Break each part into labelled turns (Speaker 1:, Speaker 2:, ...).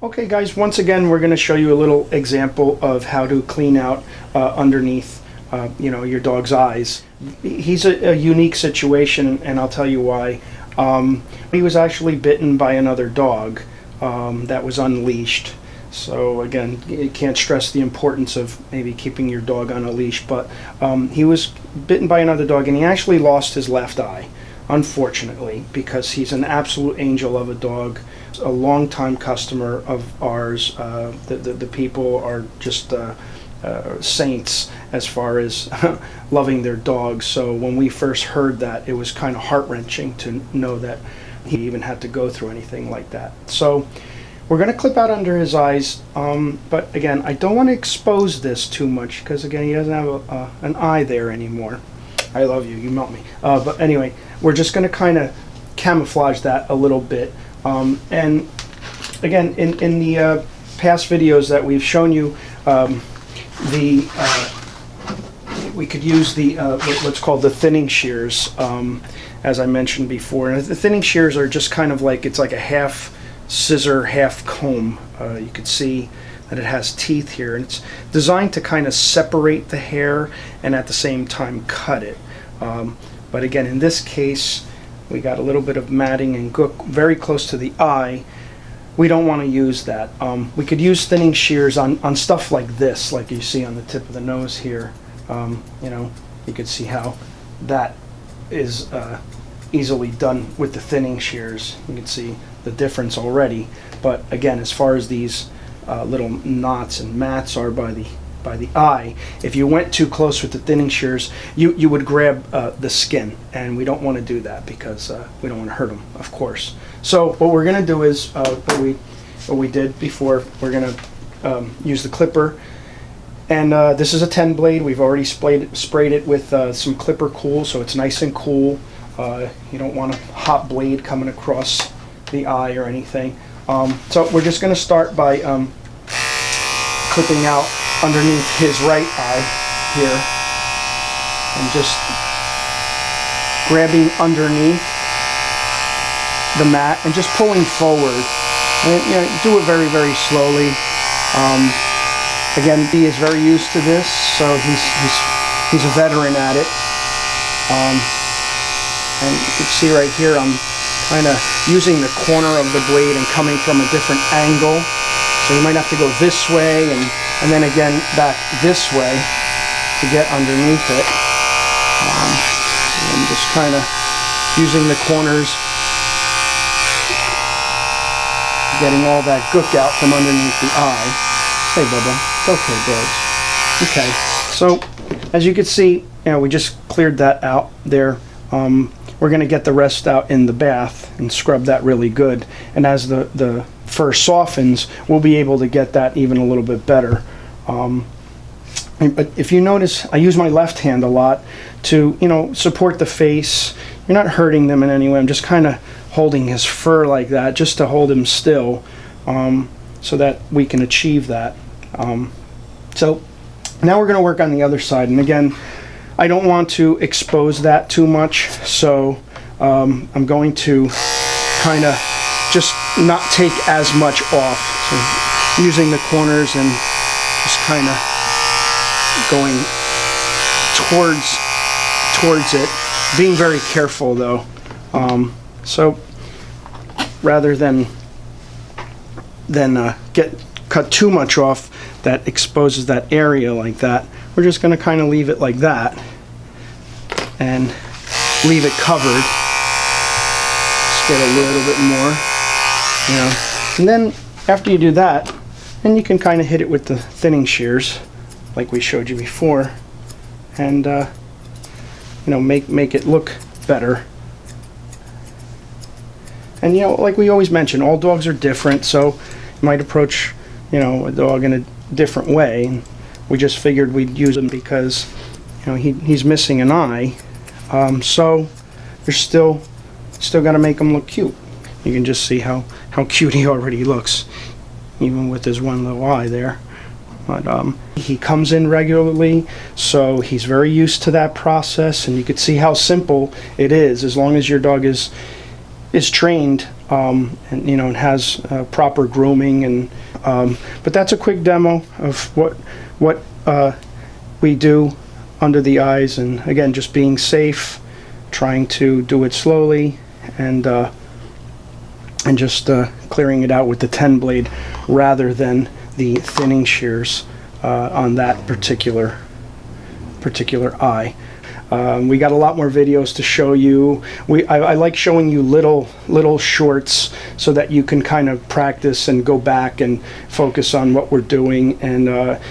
Speaker 1: Okay guys, once again we're going to show you a little example of how to clean out underneath your dog's eyes. He's a unique situation, and I'll tell you why. He was actually bitten by another dog that was unleashed. So again, you can't stress the importance of maybe keeping your dog on a leash, but he was bitten by another dog and he actually lost his left eye, unfortunately, because he's an absolute angel of a dog, a long-time customer of ours. The people are just saints as far as loving their dogs. So when we first heard that, it was kind of heart-wrenching to know that he even had to go through anything like that. So we're going to clip out under his eyes, but again, I don't want to expose this too much because again, he doesn't have an eye there anymore. I love you, you melt me. But anyway, we're just going to kind of camouflage that a little bit. And again, in the past videos that we've shown you, we could use the what's called the thinning shears, as I mentioned before. And the thinning shears are just kind of like, it's like a half scissor, half comb. You could see that it has teeth here, and it's designed to kind of separate the hair and at the same time cut it. But again, in this case, we got a little bit of matting and gook very close to the eye. We don't want to use that. We could use thinning shears on stuff like this, like you see on the tip of the nose here. You could see how that is easily done with the thinning shears. You can see the difference already. But again, as far as these little knots and mats are by the eye, if you went too close with the thinning shears, you would grab the skin, and we don't want to do that because we don't want to hurt them, of course. So what we're going to do is what we did before. We're going to use the clipper, and this is a 10 blade. We've already sprayed it with some Clipper Cool, so it's nice and cool. You don't want a hot blade coming across the eye or anything. So we're just going to start by clipping out underneath his right eye here, and just grabbing underneath the mat and just pulling forward. And do it very, very slowly. Again, he is very used to this, so he's a veteran at it. And you can see right here, I'm kind of using the corner of the blade and coming from a different angle. So you might have to go this way and then again back this way to get underneath it. And just kind of using the corners, getting all that gook out from underneath the eye. Hey Bubba, it's okay, birds. Okay, so as you can see, we just cleared that out there. We're going to get the rest out in the bath and scrub that really good. And as the fur softens, we'll be able to get that even a little bit better. But if you notice, I use my left hand a lot to, support the face. You're not hurting them in any way. I'm just kind of holding his fur like that, just to hold him still, so that we can achieve that. So now we're going to work on the other side. And again, I don't want to expose that too much, so I'm going to kind of just not take as much off. So using the corners and just kind of going towards it, being very careful though. So rather than cut too much off that exposes that area like that, we're just going to kind of leave it like that and leave it covered. Just get a little bit more, and then after you do that, then you can kind of hit it with the thinning shears like we showed you before, and make it look better. And like we always mention, all dogs are different, so you might approach a dog in a different way. And we just figured we'd use him because he's missing an eye, so you're still got to make him look cute. You can just see how cute he already looks, even with his one little eye there. But he comes in regularly, so he's very used to that process, and you could see how simple it is as long as your dog is trained, and you know, and has proper grooming. And but that's a quick demo of what we do under the eyes, and again, just being safe, trying to do it slowly, and just clearing it out with the 10 blade rather than the thinning shears on that particular eye. We got a lot more videos to show you. I like showing you little shorts so that you can kind of practice and go back and focus on what we're doing. And you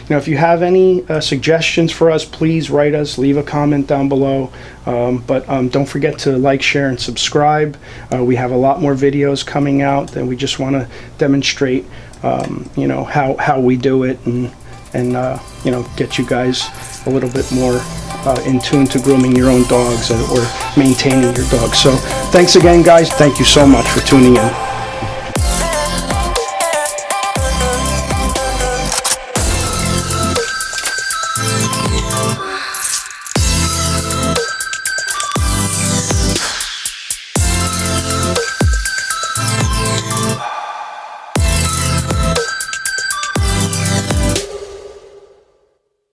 Speaker 1: know, if you have any suggestions for us, please write us, leave a comment down below. But don't forget to like, share, and subscribe. We have a lot more videos coming out, and we just want to demonstrate you know, how we do it, and you know, get you guys a little bit more in tune to grooming your own dogs or maintaining your dogs. So thanks again, guys. Thank you so much for tuning in.